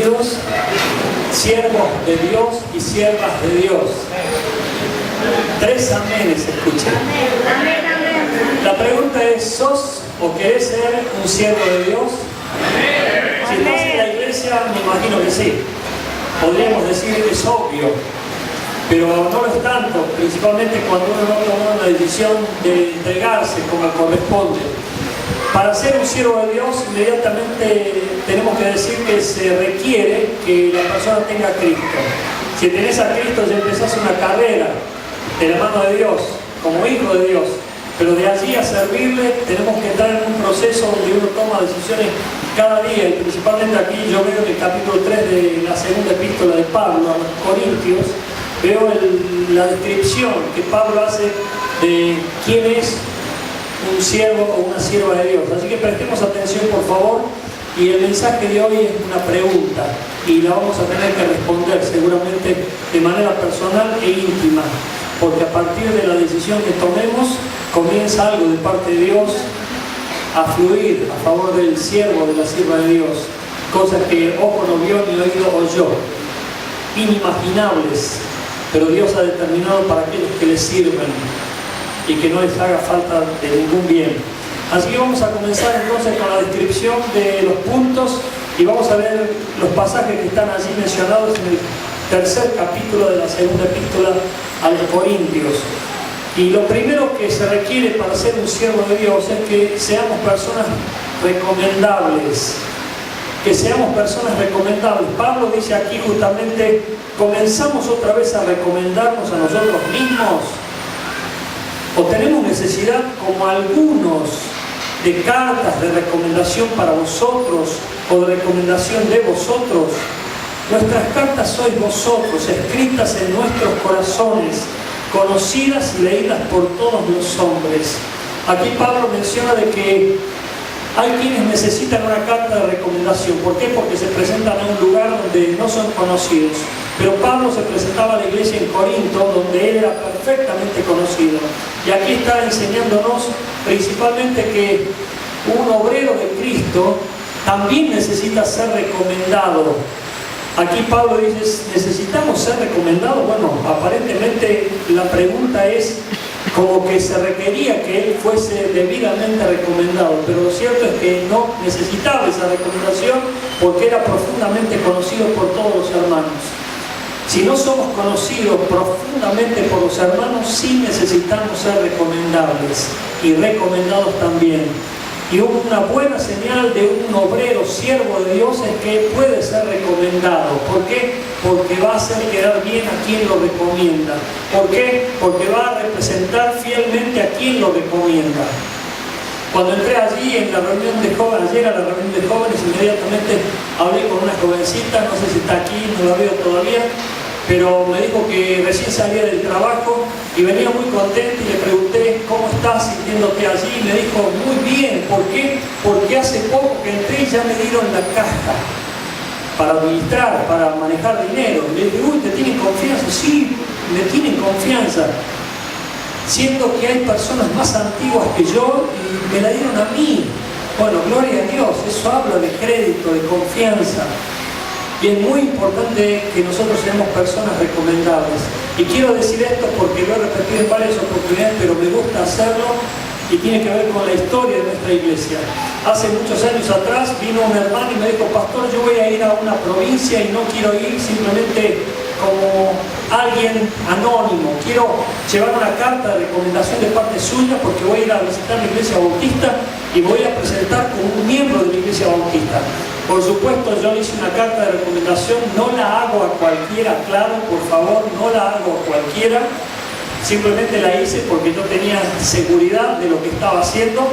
bienvenidos, siervos de Dios y siervas de Dios. 3 amenes escuché. La pregunta es, ¿sos o querés ser un siervo de Dios? Si estás en la iglesia, me imagino que sí. Podríamos decir que es obvio, pero no lo es tanto, principalmente cuando uno no toma la decisión de entregarse como corresponde. Para ser un siervo de Dios, inmediatamente tenemos que decir que se requiere que la persona tenga a Cristo. Si tenés a Cristo, ya empezás una carrera de la mano de Dios, como hijo de Dios. Pero de allí a servirle, tenemos que entrar en un proceso donde uno toma decisiones cada día. Y principalmente aquí yo veo en el capítulo 3 de la segunda epístola de Pablo a los Corintios, veo la descripción que Pablo hace de quién es un siervo o una sierva de Dios. Así que prestemos atención, por favor, y el mensaje de hoy es una pregunta y la vamos a tener que responder seguramente de manera personal e íntima, porque a partir de la decisión que tomemos comienza algo de parte de Dios a fluir a favor del siervo, de la sierva de Dios, cosas que ojo no vio ni oído oyó, inimaginables, pero Dios ha determinado para aquellos que le sirven y que no les haga falta de ningún bien. Así que vamos a comenzar entonces con la descripción de los puntos y vamos a ver los pasajes que están allí mencionados en el tercer capítulo de la segunda epístola a los Corintios. Y lo primero que se requiere para ser un siervo de Dios es que seamos personas recomendables. Que seamos personas recomendables. Pablo dice aquí justamente, ¿comenzamos otra vez a recomendarnos a nosotros mismos? ¿O tenemos necesidad, como algunos, de cartas de recomendación para vosotros o de recomendación de vosotros? Nuestras cartas sois vosotros, escritas en nuestros corazones, conocidas y leídas por todos los hombres. Aquí Pablo menciona de que hay quienes necesitan una carta de recomendación. ¿Por qué? Porque se presentan a un lugar donde no son conocidos. Pero Pablo se presentaba a la iglesia en Corinto, donde él era perfectamente conocido. Y aquí está enseñándonos principalmente que un obrero de Cristo también necesita ser recomendado. Aquí Pablo dice, ¿necesitamos ser recomendados? Bueno, aparentemente la pregunta es como que se requería que él fuese debidamente recomendado, pero lo cierto es que no necesitaba esa recomendación porque era profundamente conocido por todos los hermanos. Si no somos conocidos profundamente por los hermanos, sí necesitamos ser recomendables y recomendados también. Y una buena señal de un obrero siervo de Dios es que puede ser recomendado. ¿Por qué? Porque va a hacer quedar bien a quien lo recomienda. ¿Por qué? Porque va a representar fielmente a quien lo recomienda. Cuando entré allí en la reunión de jóvenes, ayer a la reunión de jóvenes, inmediatamente hablé con una jovencita, no sé si está aquí, no la veo todavía, pero me dijo que recién salía del trabajo y venía muy contenta y le pregunté, ¿cómo estás sintiéndote allí? Y me dijo, muy bien. ¿Por qué? Porque hace poco que entré y ya me dieron la caja para administrar, para manejar dinero. Le dije, uy, ¿te tienen confianza? Sí, me tienen confianza. Siento que hay personas más antiguas que yo y me la dieron a mí. Bueno, gloria a Dios, eso habla de crédito, de confianza. Y es muy importante que nosotros seamos personas recomendables. Y quiero decir esto porque lo he repetido en varias oportunidades, pero me gusta hacerlo y tiene que ver con la historia de nuestra iglesia. Hace muchos años atrás vino un hermano y me dijo, pastor, yo voy a ir a una provincia y no quiero ir simplemente como alguien anónimo. Quiero llevar una carta de recomendación de parte suya porque voy a ir a visitar la iglesia bautista y voy a presentar como un miembro de la iglesia bautista. Por supuesto, yo le hice una carta de recomendación, no la hago a cualquiera, claro, por favor, no la hago a cualquiera. Simplemente la hice porque yo tenía seguridad de lo que estaba haciendo.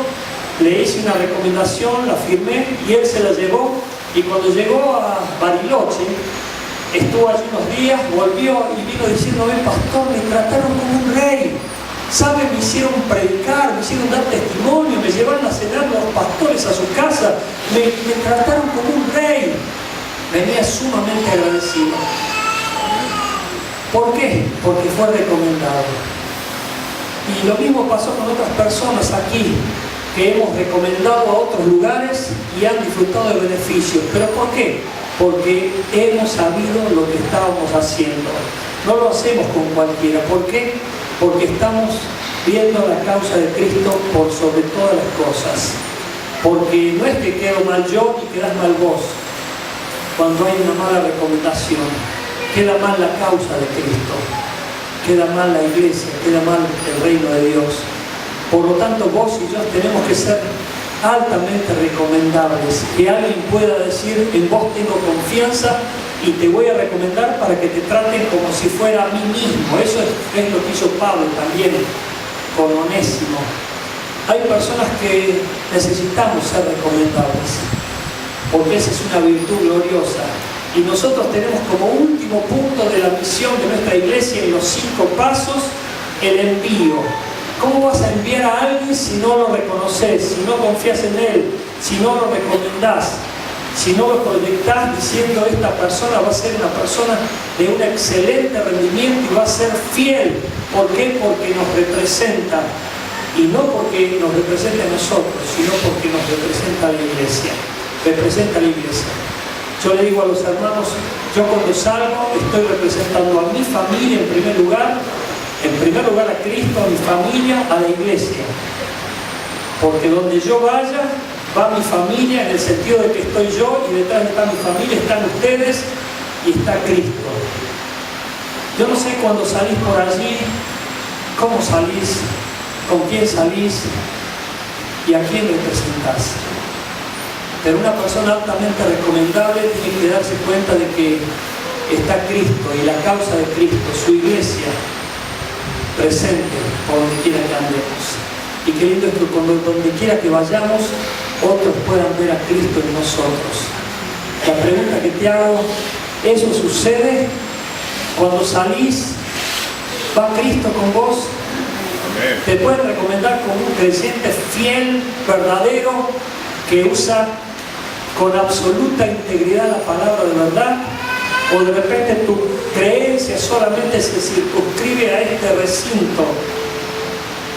Le hice una recomendación, la firmé y él se la llevó. Y cuando llegó a Bariloche, estuvo allí unos días, volvió y vino diciendo, pastor, me trataron como un rey. ¿Saben? Me hicieron predicar, me hicieron dar testimonio, me llevaron a cenar los pastores a su casa, me trataron como un rey. Venía sumamente agradecido. ¿Por qué? Porque fue recomendado. Y lo mismo pasó con otras personas aquí, que hemos recomendado a otros lugares y han disfrutado de beneficios. ¿Pero por qué? porque hemos sabido lo que estábamos haciendo. No lo hacemos con cualquiera. ¿Por qué? Porque estamos viendo la causa de Cristo por sobre todas las cosas. Porque no es que quedo mal yo y quedas mal vos. Cuando hay una mala recomendación, queda mal la causa de Cristo, queda mal la iglesia, queda mal el reino de Dios. Por lo tanto, vos y yo tenemos que ser altamente recomendables, que alguien pueda decir: en vos tengo confianza y te voy a recomendar para que te traten como si fuera a mí mismo. Eso es lo que hizo Pablo también con Onésimo. Hay personas que necesitamos ser recomendables, porque esa es una virtud gloriosa. Y nosotros tenemos como último punto de la misión de nuestra iglesia, en los 5 pasos, el envío. ¿Cómo vas a enviar a alguien si no lo reconoces, si no confías en él, si no lo recomendás, si no lo proyectás diciendo: esta persona va a ser una persona de un excelente rendimiento y va a ser fiel? ¿Por qué? Porque nos representa. Y no porque nos represente a nosotros, sino porque nos representa a la iglesia. Representa a la iglesia. Yo le digo a los hermanos: yo cuando salgo estoy representando a mi familia en primer lugar a Cristo, a mi familia, a la iglesia. Porque donde yo vaya, va mi familia, en el sentido de que estoy yo y detrás está mi familia, están ustedes y está Cristo. Yo no sé cuando salís por allí, cómo salís, con quién salís y a quién representás. Pero una persona altamente recomendable tiene que darse cuenta de que está Cristo y la causa de Cristo, su iglesia, presente por donde quiera que andemos. Y qué lindo es que donde quiera que vayamos, otros puedan ver a Cristo en nosotros. La pregunta que te hago: ¿eso sucede? Cuando salís, ¿va Cristo con vos? ¿Te pueden recomendar como un creyente fiel, verdadero, que usa con absoluta integridad la palabra de verdad? ¿O de repente tu creencia solamente se circunscribe a este recinto?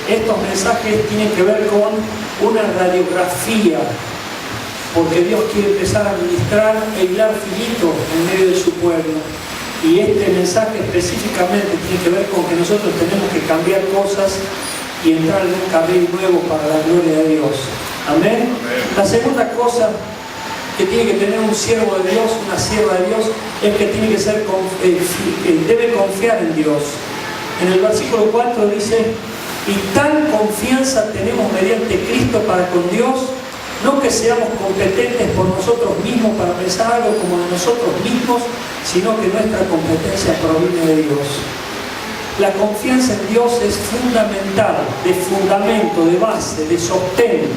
Estos mensajes tienen que ver con una radiografía, porque Dios quiere empezar a ministrar e hilar finito en medio de su pueblo. Y este mensaje específicamente tiene que ver con que nosotros tenemos que cambiar cosas y entrar en un carril nuevo para la gloria de Dios. Amén. La segunda cosa que tiene que tener un siervo de Dios, una sierva de Dios, es que tiene que ser debe confiar en Dios. En el versículo 4 dice: y tal confianza tenemos mediante Cristo para con Dios, no que seamos competentes por nosotros mismos para pensar algo como de nosotros mismos, sino que nuestra competencia proviene de Dios. La confianza en Dios es fundamental, de fundamento, de base, de sostén.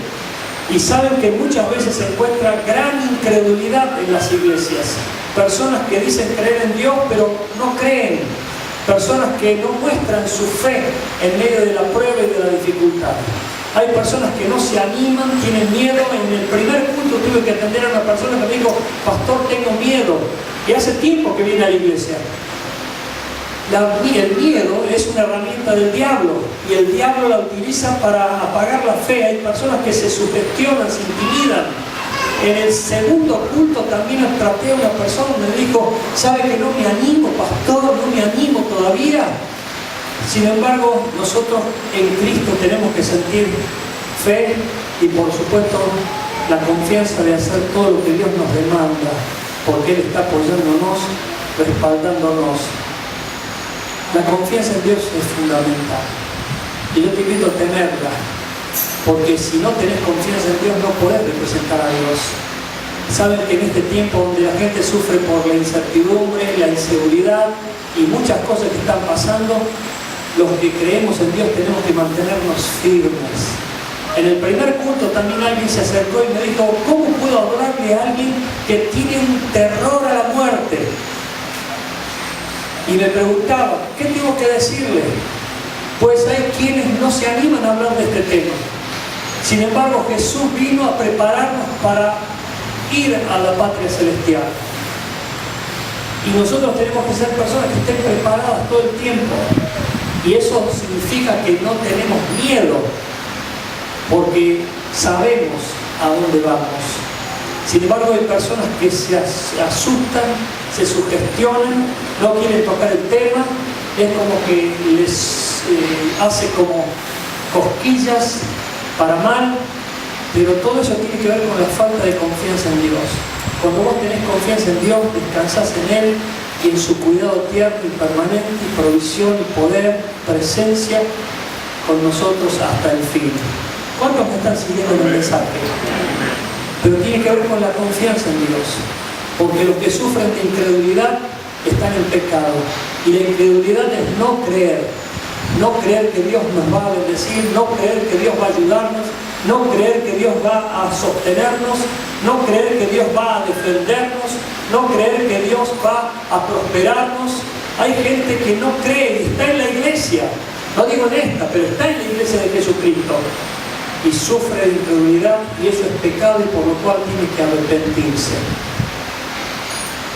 Y saben que muchas veces se encuentra gran incredulidad en las iglesias. Personas que dicen creer en Dios, pero no creen. Personas que no muestran su fe en medio de la prueba y de la dificultad. Hay personas que no se animan, tienen miedo. En el primer punto tuve que atender a una persona que me dijo: pastor, tengo miedo. Y hace tiempo que viene a la iglesia. El miedo es una herramienta del diablo y el diablo la utiliza para apagar la fe. Hay personas que se sugestionan, se intimidan. En el segundo culto también traté a una persona que me dijo: ¿sabe que no me animo, pastor? No me animo todavía. Sin embargo, nosotros en Cristo tenemos que sentir fe y, por supuesto, la confianza de hacer todo lo que Dios nos demanda, porque Él está apoyándonos, respaldándonos. La confianza en Dios es fundamental. Y yo te invito a tenerla, porque si no tenés confianza en Dios no podés representar a Dios. Saben que en este tiempo donde la gente sufre por la incertidumbre, la inseguridad y muchas cosas que están pasando, los que creemos en Dios tenemos que mantenernos firmes. En el primer culto también alguien se acercó y me dijo: ¿cómo puedo adorarle a alguien que tiene un terror a la muerte? Y me preguntaba: ¿qué tengo que decirle? Pues hay quienes no se animan a hablar de este tema. Sin embargo, Jesús vino a prepararnos para ir a la patria celestial. Y nosotros tenemos que ser personas que estén preparadas todo el tiempo. Y eso significa que no tenemos miedo, porque sabemos a dónde vamos. Sin embargo, hay personas que se asustan, se sugestionan, no quieren tocar el tema, es como que les hace como cosquillas para mal, pero todo eso tiene que ver con la falta de confianza en Dios. Cuando vos tenés confianza en Dios, descansás en Él y en su cuidado tierno y permanente, y provisión y poder, presencia con nosotros hasta el fin. ¿Cuántos me están siguiendo en el mensaje? Pero tiene que ver con la confianza en Dios, porque los que sufren de incredulidad están en pecado, y la incredulidad es no creer que Dios nos va a bendecir, no creer que Dios va a ayudarnos, no creer que Dios va a sostenernos, no creer que Dios va a defendernos, no creer que Dios va a prosperarnos. Hay gente que no cree y está en la iglesia, no digo en esta, pero está en la iglesia de Jesucristo y sufre de incredulidad, y eso es pecado, y por lo cual tiene que arrepentirse.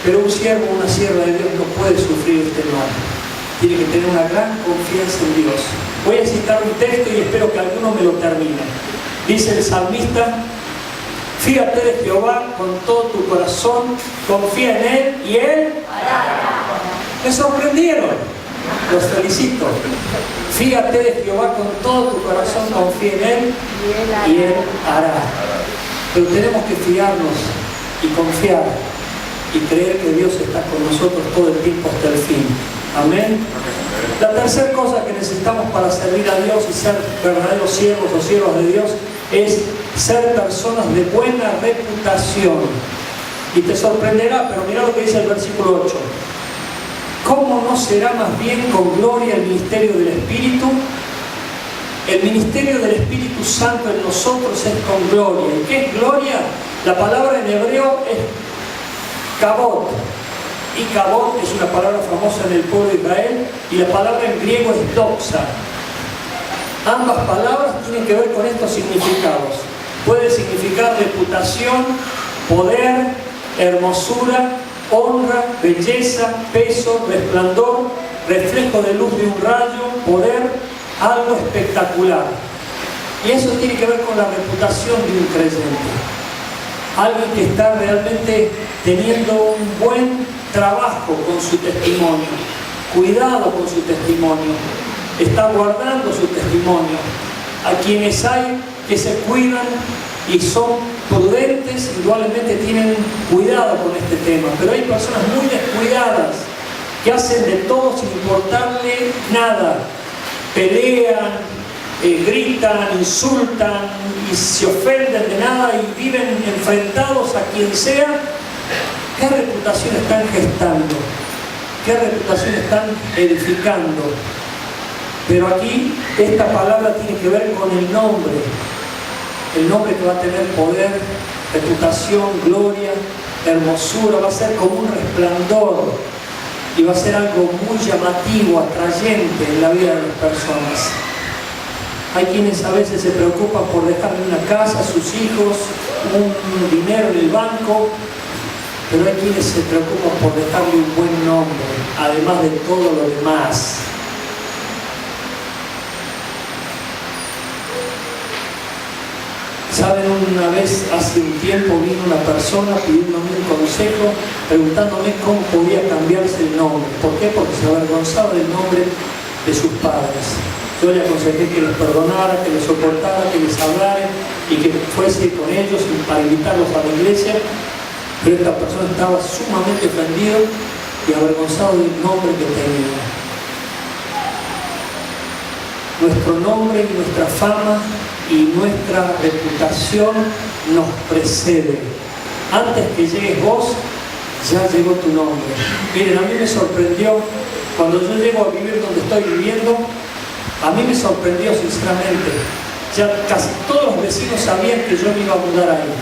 Pero un siervo o una sierva de Dios no puede sufrir este mal. Tiene que tener una gran confianza en Dios. Voy a citar un texto y espero que alguno me lo termine. Dice el salmista: fíjate de Jehová con todo tu corazón, confía en Él y Él hará. Me sorprendieron, los felicito. Fíjate de Jehová con todo tu corazón, confía en Él y Él hará. Pero tenemos que fiarnos y confiar y creer que Dios está con nosotros todo el tiempo hasta el fin. Amén. La tercera cosa que necesitamos para servir a Dios y ser verdaderos siervos o siervos de Dios es ser personas de buena reputación. Y te sorprenderá, pero mira lo que dice el versículo 8. ¿Cómo no será más bien con gloria el ministerio del Espíritu? El ministerio del Espíritu Santo en nosotros es con gloria. ¿Y qué es gloria? La palabra en hebreo es kabod. Y kabod es una palabra famosa en el pueblo de Israel, y la palabra en griego es doxa. Ambas palabras tienen que ver con estos significados. Puede significar reputación, poder, hermosura, honra, belleza, peso, resplandor, reflejo de luz de un rayo, poder, algo espectacular. Y eso tiene que ver con la reputación de un creyente. Alguien que está realmente teniendo un buen trabajo con su testimonio, cuidado con su testimonio, está guardando su testimonio. A quienes hay que se cuidan y son prudentes, indudablemente tienen cuidado con este tema, pero hay personas muy descuidadas que hacen de todo sin importarle nada, pelean, gritan, insultan y se ofenden de nada y viven enfrentados a quien sea. ¿Qué reputación están gestando? ¿Qué reputación están edificando? Pero aquí esta palabra tiene que ver con el nombre que va a tener poder, reputación, gloria, hermosura, va a ser como un resplandor y va a ser algo muy llamativo, atrayente en la vida de las personas. Hay quienes a veces se preocupan por dejarle una casa a sus hijos, un dinero en el banco, pero hay quienes se preocupan por dejarle un buen nombre, además de todo lo demás. Saben, una vez, hace un tiempo, vino una persona pidiéndome un consejo, preguntándome cómo podía cambiarse el nombre. ¿Por qué? Porque se avergonzaba del nombre de sus padres. Yo le aconsejé que los perdonara, que los soportara, que les hablara y que fuese con ellos para invitarlos a la iglesia. Pero esta persona estaba sumamente ofendido y avergonzado del nombre que tenía. Nuestro nombre y nuestra fama y nuestra reputación nos precede. Antes que llegues vos, ya llegó tu nombre. Miren, a mí me sorprendió cuando yo llego a vivir donde estoy viviendo. A mí me sorprendió sinceramente. Ya casi todos los vecinos sabían que yo me iba a mudar ahí.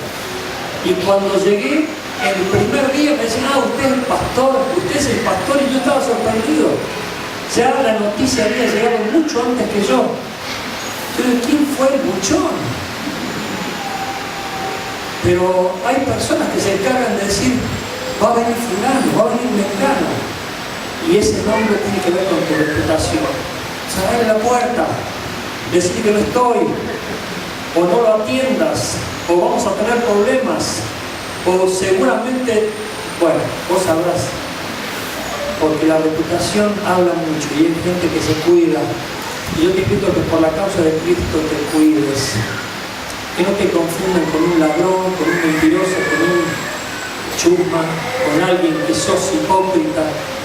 Y cuando llegué, el primer día me decían: ah, usted es el pastor, usted es el pastor, y yo estaba sorprendido. Ya la noticia había llegado mucho antes que yo. Pero ¿quién fue el buchón? Pero hay personas que se encargan de decir: va a venir fulano, va a venir mengano. Y ese nombre tiene que ver con tu reputación. Cerrarle la puerta, decir que no estoy, o no lo atiendas, o vamos a tener problemas. o seguramente, bueno, vos sabrás, porque la reputación habla mucho y hay gente que se cuida. Y yo te invito a que por la causa de Cristo te cuides, que no te confundan con un ladrón, con un mentiroso, con un chusma, con alguien que sos hipócrita.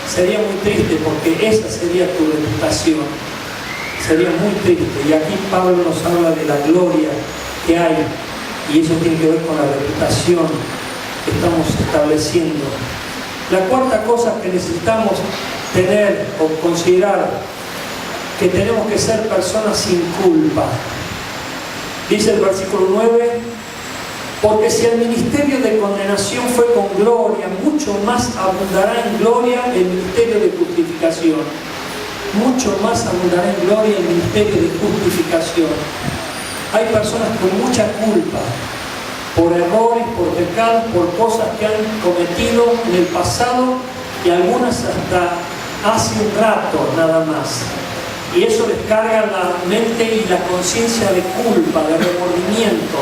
Sería muy triste, porque esa sería tu reputación. Sería muy triste. Y aquí Pablo nos habla de la gloria que hay, y eso tiene que ver con la reputación que estamos estableciendo. La cuarta cosa que necesitamos tener o considerar, que tenemos que ser personas sin culpa. Dice el versículo 9: porque si el ministerio de condenación fue con gloria, mucho más abundará en gloria el ministerio de justificación. Mucho más abundará en gloria el ministerio de justificación. Hay personas con mucha culpa, por errores, por pecados, por cosas que han cometido en el pasado, y algunas hasta hace un rato nada más. Y eso les carga la mente y la conciencia de culpa, de remordimiento.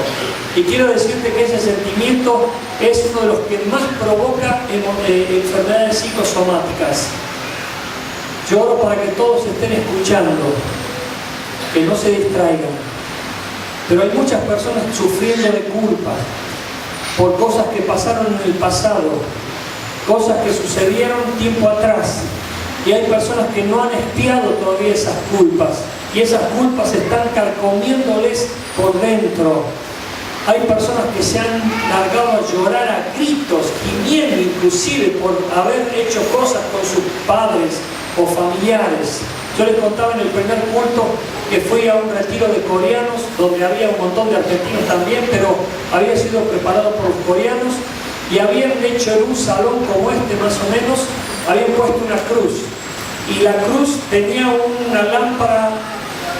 Y quiero decirte que ese sentimiento es uno de los que más provoca enfermedades psicosomáticas. Yo oro para que todos estén escuchando, que no se distraigan. Pero hay muchas personas sufriendo de culpa por cosas que pasaron en el pasado, cosas que sucedieron tiempo atrás. Y hay personas que no han expiado todavía esas culpas, y esas culpas están carcomiéndoles por dentro. Hay personas que se han largado a llorar a gritos, gimiendo inclusive por haber hecho cosas con sus padres o familiares. Yo les contaba en el primer culto que fui a un retiro de coreanos, donde había un montón de argentinos también, pero había sido preparado por los coreanos, y habían hecho en un salón como este más o menos, habían puesto una cruz, y la cruz tenía una lámpara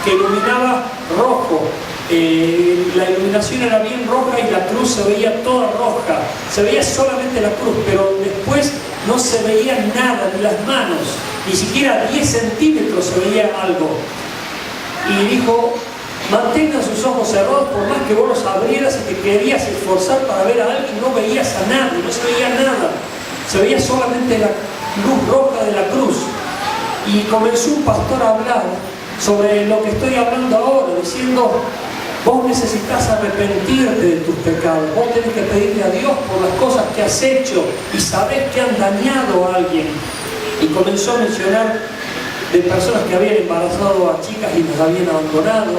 que iluminaba rojo. La iluminación era bien roja y la cruz se veía toda roja. Se veía solamente la cruz, pero después no se veía nada, ni las manos, ni siquiera 10 centímetros se veía algo. Y dijo: mantengan sus ojos cerrados, por más que vos los abrieras y te querías esforzar para ver a alguien, no veías a nadie, no se veía nada. Se veía solamente la luz roja de la cruz. Y comenzó un pastor a hablar sobre lo que estoy hablando ahora, diciendo: vos necesitas arrepentirte de tus pecados, vos tenés que pedirle a Dios por las cosas que has hecho y sabés que han dañado a alguien. Y comenzó a mencionar de personas que habían embarazado a chicas y las habían abandonado,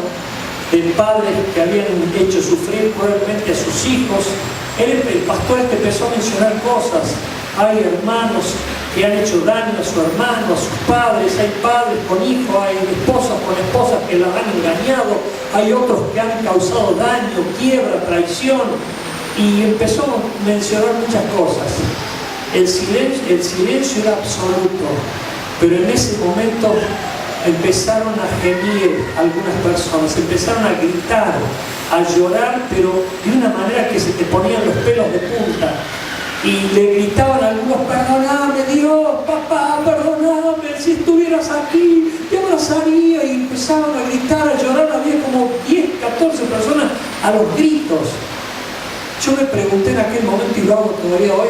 de padres que habían hecho sufrir cruelmente a sus hijos. El pastor empezó a mencionar cosas. Hay hermanos que han hecho daño a su hermano, a sus padres, hay padres con hijos, hay esposas con esposas que las han engañado, hay otros que han causado daño, quiebra, traición, y empezó a mencionar muchas cosas. El silencio era absoluto, pero en ese momento empezaron a gemir algunas personas, empezaron a gritar, a llorar, pero de una manera que se te ponían los pelos de punta. Y le gritaban a algunos: perdóname Dios, papá, perdóname, si estuvieras aquí te abrazaría. Y empezaban a gritar, a llorar. Había como 10, 14 personas a los gritos. Yo me pregunté en aquel momento, y lo hago todavía hoy,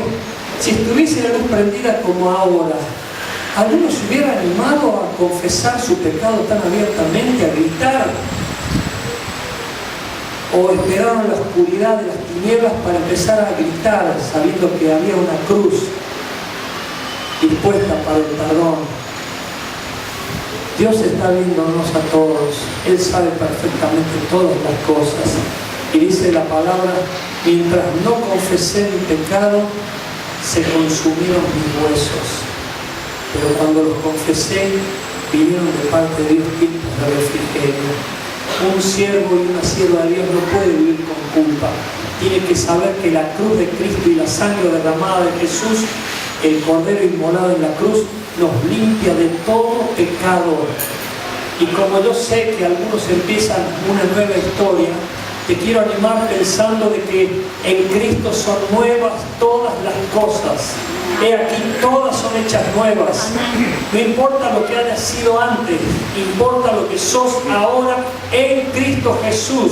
si estuviese la luz prendida como ahora, ¿alguno se hubiera animado a confesar su pecado tan abiertamente, a gritar? ¿O esperaron la oscuridad de las tinieblas para empezar a gritar, sabiendo que había una cruz dispuesta para el perdón? Dios está viéndonos a todos. Él sabe perfectamente todas las cosas. Y dice la palabra: mientras no confesé mi pecado, se consumieron mis huesos. Pero cuando los confesé, vinieron de parte de Dios tiempos de refrigerio. Un siervo y una sierva de Dios no puede vivir con culpa. Tiene que saber que la cruz de Cristo y la sangre derramada de Jesús, el Cordero inmolado en la cruz, nos limpia de todo pecado. Y como yo sé que algunos empiezan una nueva historia, te quiero animar pensando de que en Cristo son nuevas todas las cosas. He aquí, todas son hechas nuevas. No importa lo que haya sido antes, importa lo que sos ahora en Cristo Jesús.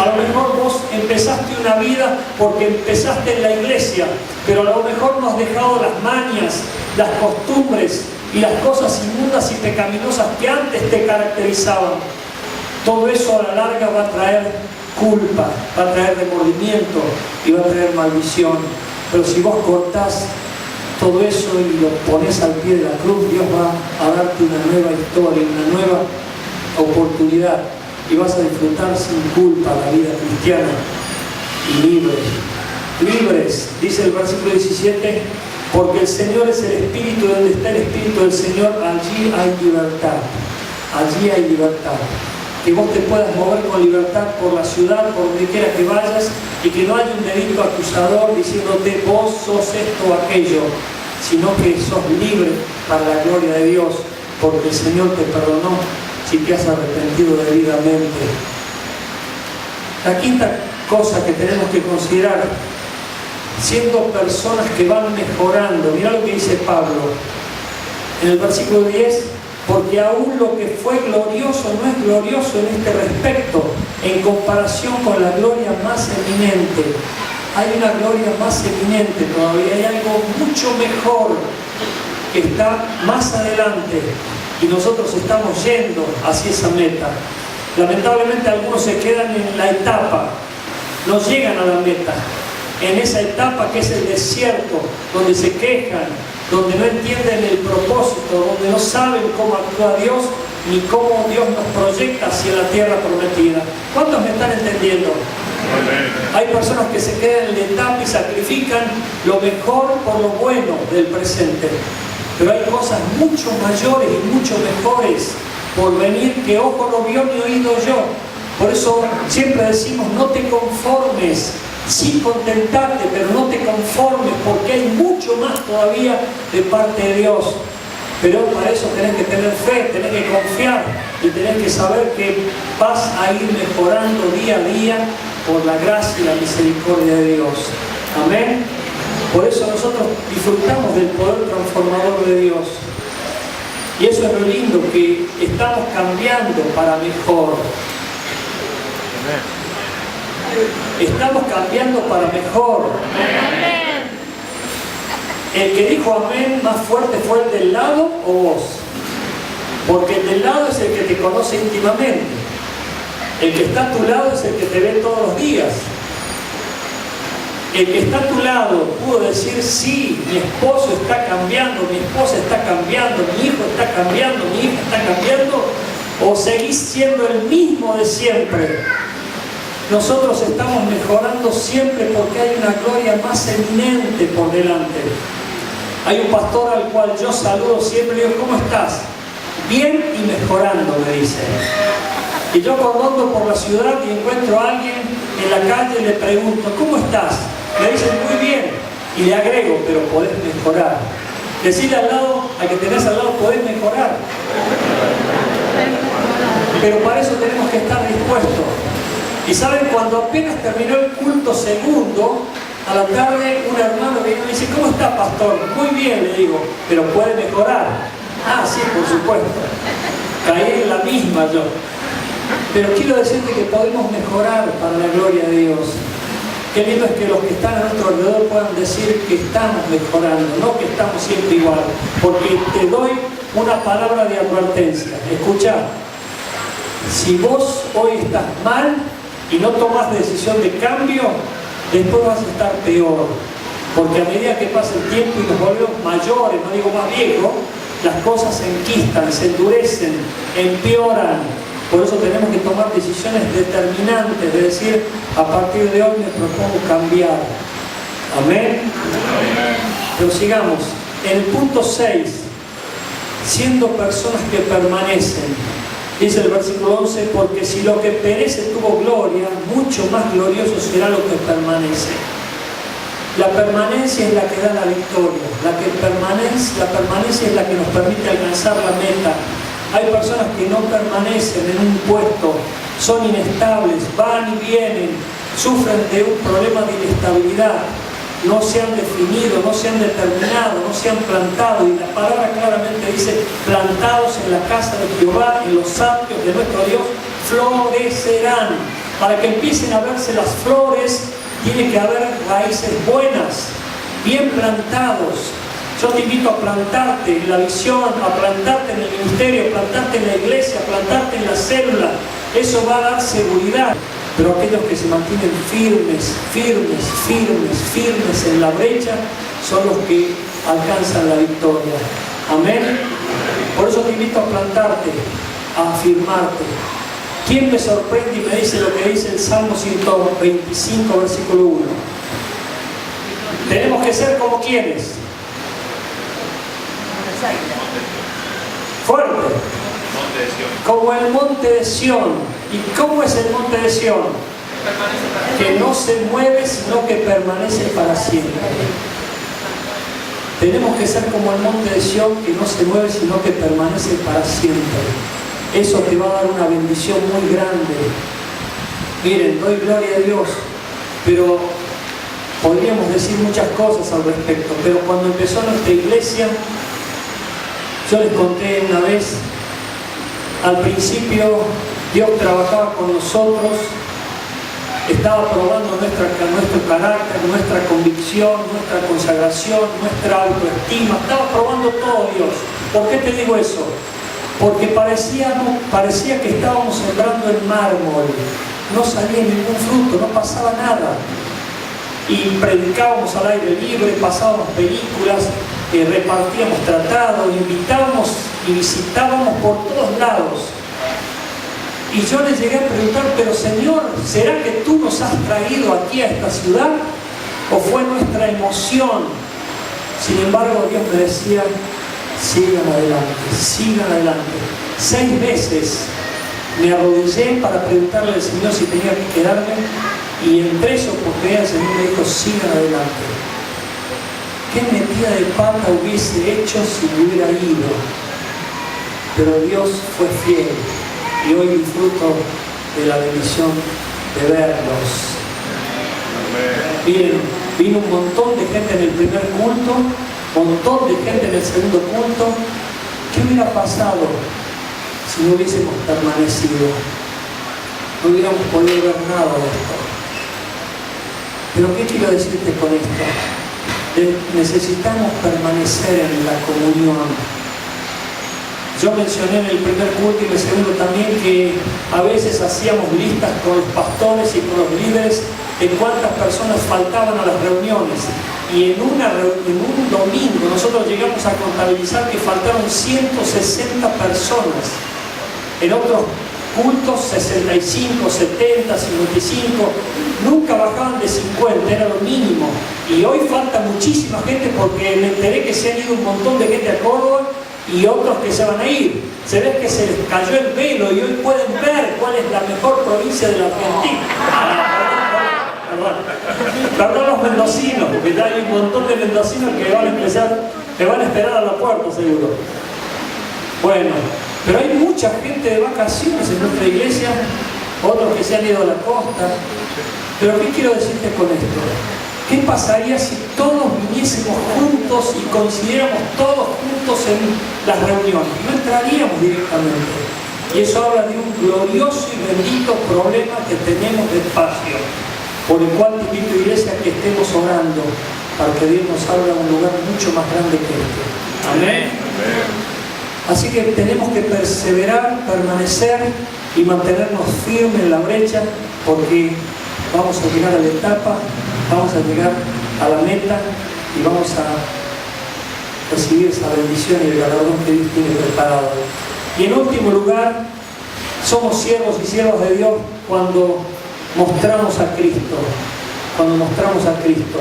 A lo mejor vos empezaste una vida porque empezaste en la iglesia, pero a lo mejor no has dejado las mañas, las costumbres y las cosas inmundas y pecaminosas que antes te caracterizaban. Todo eso a la larga va a traer culpa, va a traer remordimiento y va a traer maldición. Pero si vos cortás todo eso y lo pones al pie de la cruz, Dios va a darte una nueva historia, una nueva oportunidad, y vas a disfrutar sin culpa la vida cristiana y libres, dice el versículo 17, porque el Señor es el Espíritu, donde está el Espíritu del Señor, allí hay libertad, allí hay libertad. Que vos te puedas mover con libertad por la ciudad, por donde quiera que vayas, y que no haya un dedito acusador diciéndote vos sos esto o aquello, sino que sos libre para la gloria de Dios, porque el Señor te perdonó si te has arrepentido debidamente. La quinta cosa que tenemos que considerar, siendo personas que van mejorando, mira lo que dice Pablo en el versículo 10, porque aún lo que fue glorioso no es glorioso en este respecto, en comparación con la gloria más eminente. Hay una gloria más eminente todavía, hay algo mucho mejor que está más adelante, y nosotros estamos yendo hacia esa meta. Lamentablemente algunos se quedan en la etapa, no llegan a la meta, en esa etapa que es el desierto, donde se quejan, donde no entienden el propósito, donde no saben cómo actúa Dios, ni cómo Dios nos proyecta hacia la tierra prometida. ¿Cuántos me están entendiendo? Hay personas que se quedan en la etapa y sacrifican lo mejor por lo bueno del presente. Pero hay cosas mucho mayores y mucho mejores por venir que ojo no vio ni oído yo. Por eso siempre decimos, no te conformes, sí contentarte, pero no te conformes, porque hay mucho más todavía de parte de Dios. Pero para eso tenés que tener fe, tenés que confiar y tenés que saber que vas a ir mejorando día a día por la gracia y la misericordia de Dios. Amén. Por eso nosotros disfrutamos del poder transformador de Dios. Y eso es lo lindo, que estamos cambiando para mejor. Estamos cambiando para mejor. El que dijo amén más fuerte fue el del lado o vos. Porque el del lado es el que te conoce íntimamente. El que está a tu lado es el que te ve todos los días. El que está a tu lado pudo decir, sí, mi esposo está cambiando, mi esposa está cambiando, mi hijo está cambiando, mi hija está cambiando, o seguís siendo el mismo de siempre. Nosotros estamos mejorando siempre porque hay una gloria más eminente por delante. Hay un pastor al cual yo saludo siempre y digo, ¿cómo estás? Bien y mejorando, me dice. Y yo cuando ando por la ciudad y encuentro a alguien en la calle, le pregunto, ¿cómo estás? Me dicen, muy bien. Y le agrego, pero podés mejorar. Decirle al lado, al que tenés al lado, podés mejorar. Pero para eso tenemos que estar dispuestos. Y saben, cuando apenas terminó el culto segundo, a la tarde un hermano viene y me dice, ¿cómo está, pastor? Muy bien, le digo, pero puede mejorar. Ah, sí, por supuesto. Caí en la misma yo. Pero quiero decirte que podemos mejorar para la gloria de Dios. Qué lindo es que los que están a nuestro alrededor puedan decir que estamos mejorando, no que estamos siempre igual. Porque te doy una palabra de advertencia. Escucha, si vos hoy estás mal y no tomas decisión de cambio, después vas a estar peor. Porque a medida que pasa el tiempo y nos volvemos mayores, no digo más viejos, las cosas se enquistan, se endurecen, empeoran. Por eso tenemos que tomar decisiones determinantes, de decir, a partir de hoy me propongo cambiar. Amén. Pero sigamos. En el punto 6, siendo personas que permanecen, dice el versículo 11, porque si lo que perece tuvo gloria, mucho más glorioso será lo que permanece. La permanencia es la que da la victoria, la permanencia es la que nos permite alcanzar la meta. Hay personas que no permanecen en un puesto, son inestables, van y vienen, sufren de un problema de inestabilidad, no se han definido, no se han determinado, no se han plantado, y la palabra claramente dice, plantados en la casa de Jehová, en los atrios de nuestro Dios, florecerán. Para que empiecen a verse las flores, tiene que haber raíces buenas, bien plantados. Yo te invito a plantarte en la visión, a plantarte en el ministerio, a plantarte en la iglesia, a plantarte en la célula. Eso va a dar seguridad. Pero aquellos que se mantienen firmes en la brecha, son los que alcanzan la victoria. Amén. Por eso te invito a plantarte, a afirmarte. ¿Quién me sorprende y me dice lo que dice el Salmo 125, versículo 1? Tenemos que ser como quienes. Fuerte. Como el monte de Sión. ¿Y cómo es el monte de Sión? Que no se mueve, sino que permanece para siempre. Tenemos que ser como el monte de Sión, que no se mueve, sino que permanece para siempre. Eso te va a dar una bendición muy grande. Miren, doy gloria a Dios, pero podríamos decir muchas cosas al respecto. Pero cuando empezó nuestra iglesia, yo les conté una vez, al principio Dios trabajaba con nosotros, estaba probando nuestro carácter, nuestra convicción, nuestra consagración, nuestra autoestima, estaba probando todo Dios. ¿Por qué te digo eso? Porque parecía que estábamos sembrando en mármol, no salía ningún fruto, no pasaba nada. Y predicábamos al aire libre, pasábamos películas, repartíamos tratados, invitábamos y visitábamos por todos lados. Y yo les llegué a preguntar, pero Señor, ¿será que tú nos has traído aquí a esta ciudad? ¿O fue nuestra emoción? Sin embargo, Dios me decía, sigan adelante, sigan adelante. 6 veces me arrodillé para preguntarle al Señor si tenía que quedarme, y en 3 oportunidades el Señor me dijo, sigan adelante. ¿Qué metida de pata hubiese hecho si me hubiera ido? Pero Dios fue fiel. Y hoy disfruto de la bendición de verlos. Miren, vino un montón de gente en el primer culto, un montón de gente en el segundo culto. ¿Qué hubiera pasado si no hubiésemos permanecido? No hubiéramos podido ver nada de esto. Pero ¿qué quiero decirte con esto? Necesitamos permanecer en la comunión. Yo mencioné en el primer culto y en el segundo también que a veces hacíamos listas con los pastores y con los líderes de cuántas personas faltaban a las reuniones. Y en un domingo nosotros llegamos a contabilizar que faltaron 160 personas. En otros cultos 65, 70, 55, nunca bajaban de 50, era lo mínimo. Y hoy falta muchísima gente porque me enteré que se han ido un montón de gente a Córdoba y otros que se van a ir. Se ve que se les cayó el velo y hoy pueden ver cuál es la mejor provincia de la Argentina. Perdón los mendocinos, porque ya hay un montón de mendocinos que van a esperar a la puerta seguro. Bueno, pero hay mucha gente de vacaciones en nuestra iglesia, otros que se han ido a la costa. Pero ¿qué quiero decirte con esto? ¿Qué pasaría si todos viniésemos juntos y coincidiéramos todos juntos en las reuniones? No entraríamos directamente. Y eso habla de un glorioso y bendito problema que tenemos de espacio, por el cual te invito, iglesia, que estemos orando para que Dios nos abra un lugar mucho más grande que este. Amén. Así que tenemos que perseverar, permanecer y mantenernos firmes en la brecha, porque vamos a llegar a la etapa, vamos a llegar a la meta y vamos a recibir esa bendición y el galardón que Dios tiene preparado. Y en último lugar, somos siervos y siervas de Dios cuando mostramos a Cristo. Cuando mostramos a Cristo.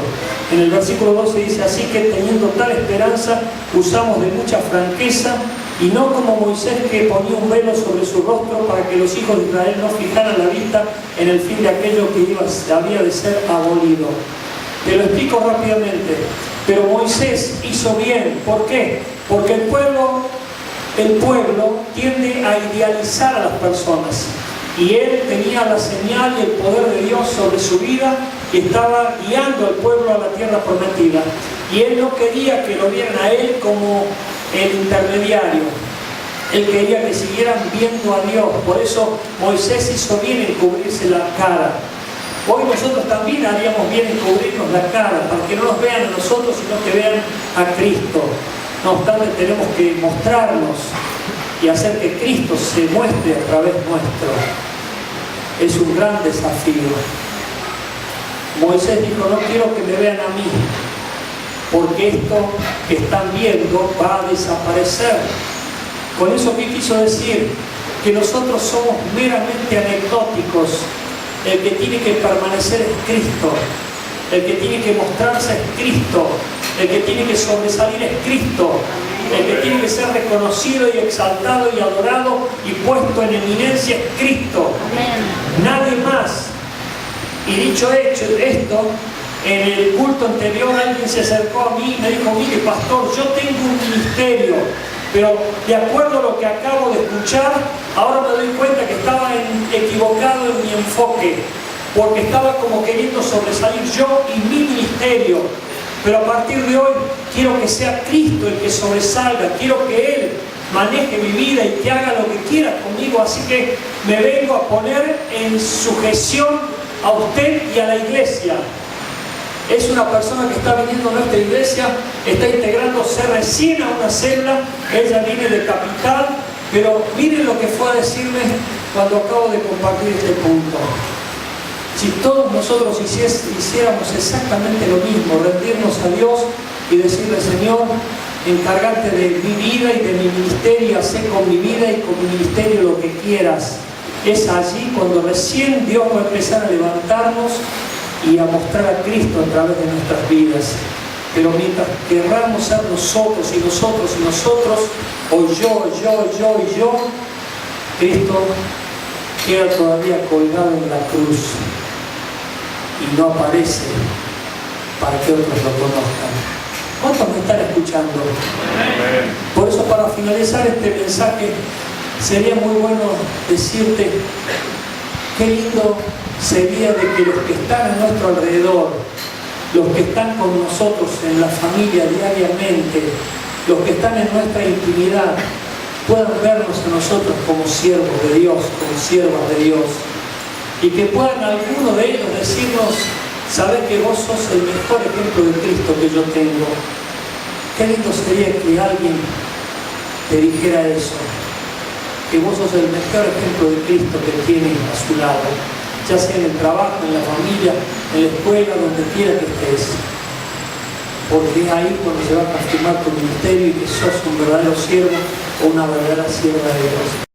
En el versículo 12 dice, así que teniendo tal esperanza, usamos de mucha franqueza, y no como Moisés, que ponía un velo sobre su rostro para que los hijos de Israel no fijaran la vista en el fin de aquello que había de ser abolido. Te lo explico rápidamente. Pero Moisés hizo bien. ¿Por qué? Porque el pueblo tiende a idealizar a las personas. Y él tenía la señal y el poder de Dios sobre su vida y estaba guiando al pueblo a la tierra prometida. Y él no quería que lo vieran a él como el intermediario. Él quería que siguieran viendo a Dios. Por eso Moisés hizo bien en cubrirse la cara. Hoy nosotros también haríamos bien en cubrirnos la cara, para que no nos vean a nosotros, sino que vean a Cristo. No obstante, tenemos que mostrarnos y hacer que Cristo se muestre a través nuestro. Es un gran desafío. Moisés dijo, no quiero que me vean a mí, porque esto que están viendo va a desaparecer. Con eso, ¿qué quiso decir? Que nosotros somos meramente anecdóticos. El que tiene que permanecer es Cristo. El que tiene que mostrarse es Cristo. El que tiene que sobresalir es Cristo. El que tiene que ser reconocido y exaltado y adorado y puesto en eminencia es Cristo. Amén. Nadie más. Y dicho hecho esto, en el culto anterior alguien se acercó a mí y me dijo, mire pastor, yo tengo un ministerio, pero de acuerdo a lo que acabo de escuchar, ahora me doy cuenta que estaba equivocado en mi enfoque, porque estaba como queriendo sobresalir yo y mi ministerio. Pero a partir de hoy quiero que sea Cristo el que sobresalga, quiero que Él maneje mi vida y que haga lo que quiera conmigo, así que me vengo a poner en sujeción a usted y a la iglesia. Es una persona que está viniendo a nuestra iglesia, está integrándose recién a una célula, ella viene de Capital, pero miren lo que fue a decirme cuando acabo de compartir este punto. Si todos nosotros hiciéramos exactamente lo mismo, rendirnos a Dios y decirle, Señor, encárgate de mi vida y de mi ministerio, haz con mi vida y con mi ministerio lo que quieras. Es allí cuando recién Dios va a empezar a levantarnos y a mostrar a Cristo a través de nuestras vidas. Pero mientras querramos ser nosotros y nosotros y nosotros, o yo, Cristo queda todavía colgado en la cruz y no aparece para que otros lo conozcan. ¿Cuántos me están escuchando? Por eso, para finalizar este mensaje, sería muy bueno decirte qué lindo sería de que los que están a nuestro alrededor, los que están con nosotros en la familia diariamente, los que están en nuestra intimidad, puedan vernos a nosotros como siervos de Dios, como siervas de Dios, y que puedan algunos de ellos decirnos, sabes que vos sos el mejor ejemplo de Cristo que yo tengo. Qué lindo sería que alguien te dijera eso, que vos sos el mejor ejemplo de Cristo que tiene a su lado, ya sea en el trabajo, en la familia, en la escuela, donde quiera que estés. Porque es ahí cuando se va a confirmar tu ministerio y que sos un verdadero siervo o una verdadera sierva de Dios.